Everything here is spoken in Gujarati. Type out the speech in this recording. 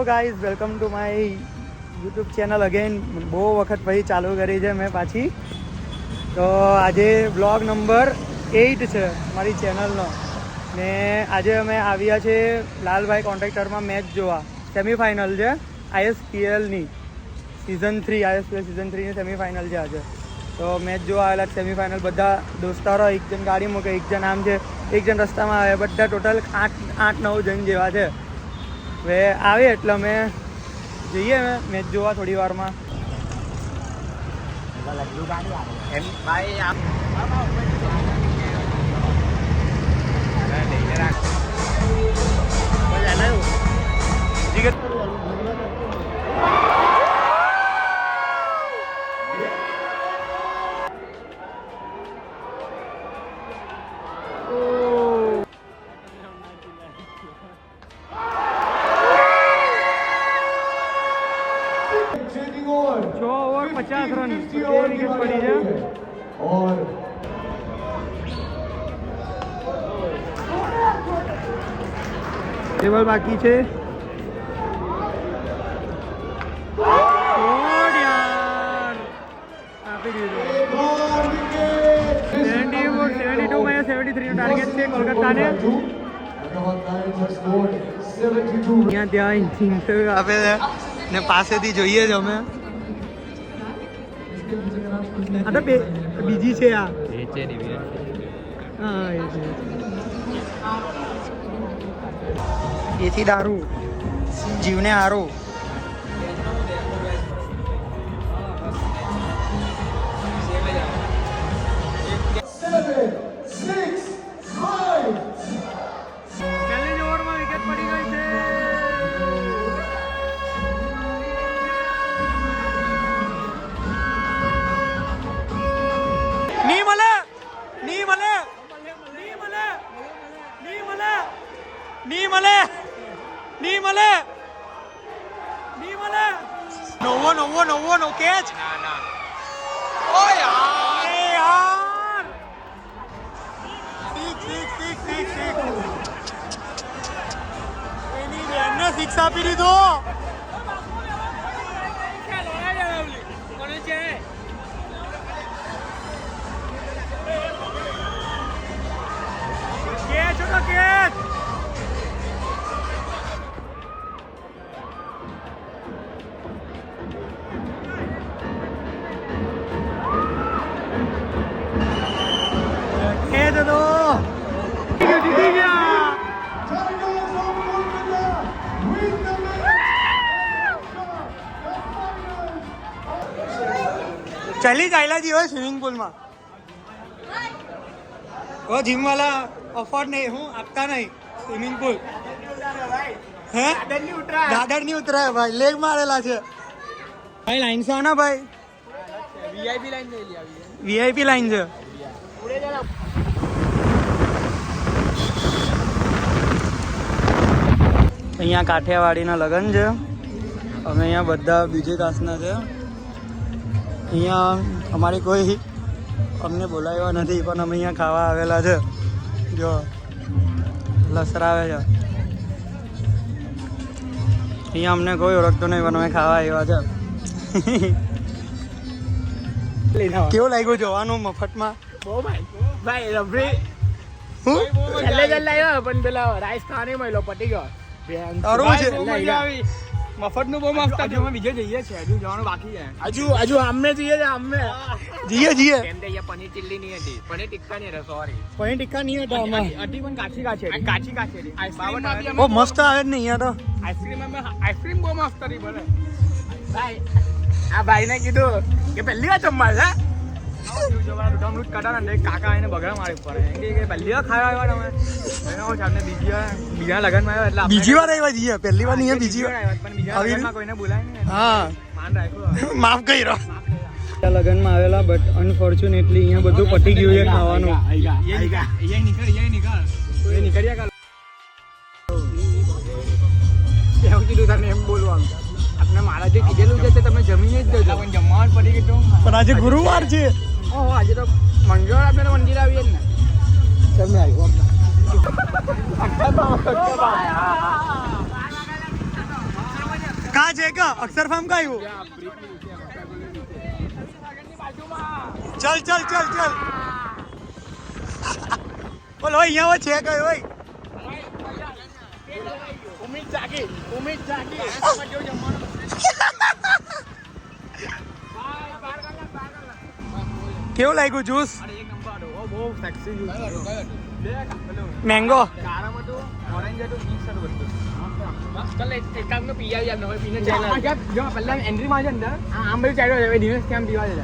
Guys, welcome to my YouTube channel again. બહુ વખત પછી ચાલુ કરી છે મેં પાછી. તો આજે બ્લોગ નંબર 8 છે મારી ચેનલનો. ને આજે અમે આવ્યા છે લાલભાઈ કોન્ટ્રાક્ટરમાં મેચ જોવા. સેમિફાઇનલ છે ISPLની સિઝન 3. ISPL સિઝન 3ની સેમિફાઇનલ છે આજે. તો મેચ જોવા આવેલા સેમિફાઇનલ. બધા દોસ્તારો, એક જણ ગાડી મૂકે, એક જણ આમ છે, એક જણ રસ્તામાં આવે. બધા ટોટલ 8-9 જણ જેવા છે. હવે આવે એટલે અમે જઈએ મેચ જોવા થોડી વારમાં. छो ओवर 50 रन विकेट पड़ी है. और टेबल बाकी है. આપી દીધું. 72 में 73 ટાર્ગેટ છે કોલકાતાને. ત્યાં ત્યાં ઇન્ટરવ્યુ આપે છે ને પાસેથી જોઈએ જ અમે. આ તો બીજી છે આ. હા, એ છે. એથી દારૂ જીવને હારું. પહેલી જ ઓવરમાં વિકેટ પડી ગઈ છે. નહીં મળે, નહીં મળે, નહીં મળે, નહીં મળે, નહીં મળે, નહીં મળે, નહીં મળે. નવો કેચ. ઓ યાર, સિક્સ. એની બેનને સિક્સ આપી દીધો. કેચ. चली जायला जी हो स्विमिंग पूल में. वो जिम वाला ऑफर नहीं हूँ, आपका नहीं स्विमिंग पूल है. दादर नहीं उतरा है भाई, लेग मारेला છે भाई. लाइन से आना भाई. वीआईपी लाइन ले लिया. वीआईपी लाइन છે. અહીંયા કાઠિયાવાડીના લગ્ન છે. અમે અહીંયા બધા બીજે કાસના છે. અહીંયા અમારી કોઈ અમને બોલાવ્યા નથી, પણ અમે અહીંયા ખાવા આવેલા છે. જો લસરાવે છે. અહીંયા અમને કોઈ ઓળખતો નહીં, પણ અમે ખાવા આવ્યા છે. કેવું લાગ્યું જોવાનું મફતમાં? બહુ ભાઈ રબરી છેલ્લે જ લાવ્યો, પણ પેલા રાઈસ ખાને મળ્યો, પટી ગયો. મફત નું બહુ મસ્ત. અમે બીજે જઈએ છીએ, હજુ જવાનું બાકી છે. હજુ આમને જઈએ છે. આમને જીએ કેમ કે અહીંયા પનીર ચિલ્લી નહીં હતી, પનીર ટિક્કા નહીં હતા. સોરી, પનીર ટિક્કા નહીં હતા. હતી પણ કાચી હતી. આઈસ્ક્રીમ બહુ મસ્ત આવે જ ને અહીંયા તો. આઈસ્ક્રીમ બહુ મસ્ત હતી. ભલે ભાઈ, આ ભાઈને કીધું કે પહેલી વાર જમવા છે. કાકા એને બગડા મારી પડે. પહેલી વાર ખાવા આવ્યા તમે. બીજા લગ્નમાં આવ્યા એટલે બીજી વાર આવ્યા છીએ. પહેલી વાર નહીં, બીજી વાર. પણ બીજા લગ્નમાં કોઈને બોલાય નહીં. હા, માન રાખ્યું. માફ કર્યો. લગ્નમાં આવેલા, બટ અનફોર્ચ્યુનેટલી અહીંયા બધું પટી ગયું છે ખાવાનું. નીકળ્યા એવું કીધું તને એમ બોલવાનું. આપણે મારા જે કીધેલું છે તે તમે જમીને જ દેજો. પણ જમવાનું પડી ગયું. પણ આજે ગુરુવાર છે. ઓહો, આજે તો મંગળવાર આપણે મંદિર આવીએ ને. તમે આવ્યો આ છે કે અક્ષર ફાર્મ કયું? ચલ ચલ ચલ ચલ બોલો અહીંયા છે કયો ભાઈ? ઉમેદ જાગી કેવું લાગ્યું જ્યુસ? અરે એક નંબર બહુ સેક્સી જ્યુસ મેંગો કારમ હતું ઓરેન્જ હતું મિક્સ હતું બધું ચાલ એક કામ તો પી આવી હવે પીને ચાલ જો પહેલા એન્ટ્રી માં છે અંદર આમ બધું ચાલ્યો હવે દિવસ કેમ પીવા છે